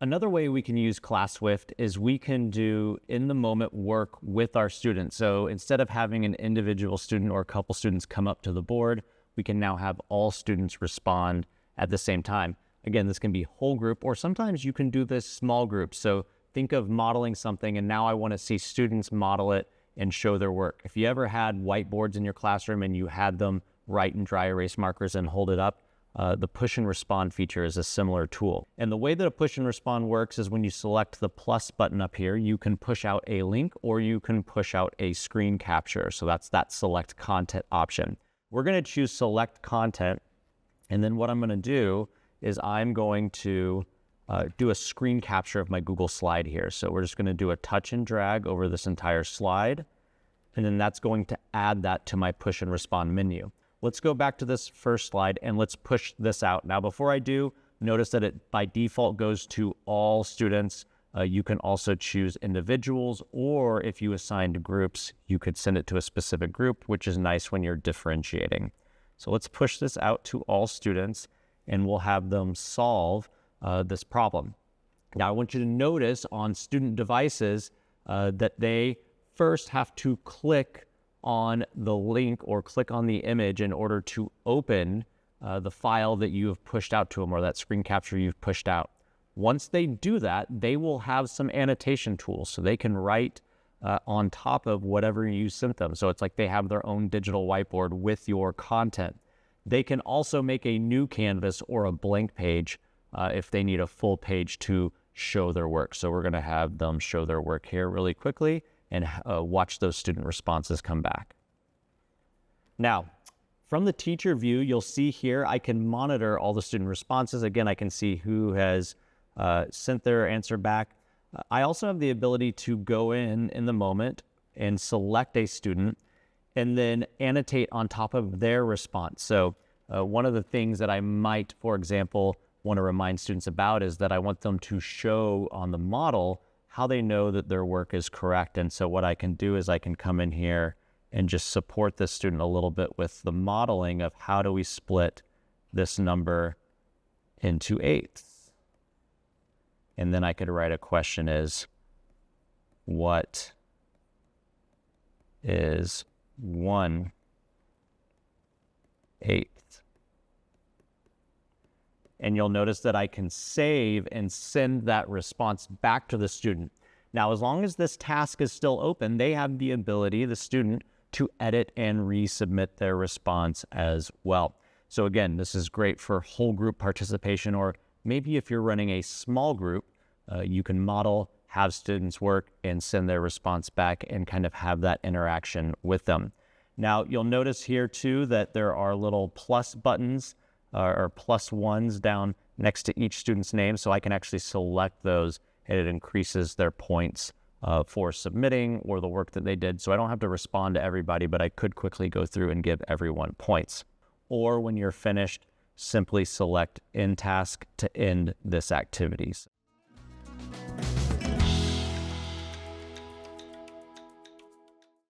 Another way we can use ClassSwift is we can do in-the-moment work with our students. So instead of having an individual student or a couple students come up to the board, we can now have all students respond at the same time. Again, this can be whole group, or sometimes you can do this small group. So think of modeling something, and now I want to see students model it and show their work. If you ever had whiteboards in your classroom and you had them write in dry erase markers and hold it up, the push and respond feature is a similar tool. And the way that a push and respond works is when you select the plus button up here, you can push out a link or you can push out a screen capture. So that's that select content option. We're going to choose select content. And then what I'm going to do is I'm going to do a screen capture of my Google slide here. So we're just going to do a touch and drag over this entire slide. And then that's going to add that to my push and respond menu. Let's go back to this first slide and let's push this out. Now, before I do, notice that it by default goes to all students. You can also choose individuals, or if you assigned groups, you could send it to a specific group, which is nice when you're differentiating. So let's push this out to all students and we'll have them solve this problem. Now, I want you to notice on student devices that they first have to click on the link or click on the image in order to open the file that you have pushed out to them, or that screen capture you've pushed out. Once they do that, they will have some annotation tools, so they can write on top of whatever you sent them. So it's like they have their own digital whiteboard with your content. They can also make a new canvas or a blank page if they need a full page to show their work. So we're going to have them show their work here really quickly and watch those student responses come back. Now, from the teacher view, you'll see here I can monitor all the student responses. Again, I can see who has sent their answer back. I also have the ability to go in the moment and select a student and then annotate on top of their response. So one of the things that I might, for example, want to remind students about is that I want them to show on the model how they know that their work is correct. And so what I can do is I can come in here and just support this student a little bit with the modeling of how do we split this number into eighths. And then I could write a question is, what is 1/8? And you'll notice that I can save and send that response back to the student. Now, as long as this task is still open, they have the ability, the student, to edit and resubmit their response as well. So again, this is great for whole group participation, or maybe if you're running a small group, you can model, have students work, and send their response back and kind of have that interaction with them. Now, you'll notice here too that there are little plus buttons or plus ones down next to each student's name, so I can actually select those and it increases their points for submitting or the work that they did. So I don't have to respond to everybody, but I could quickly go through and give everyone points. Or when you're finished, simply select End Task to end this activity.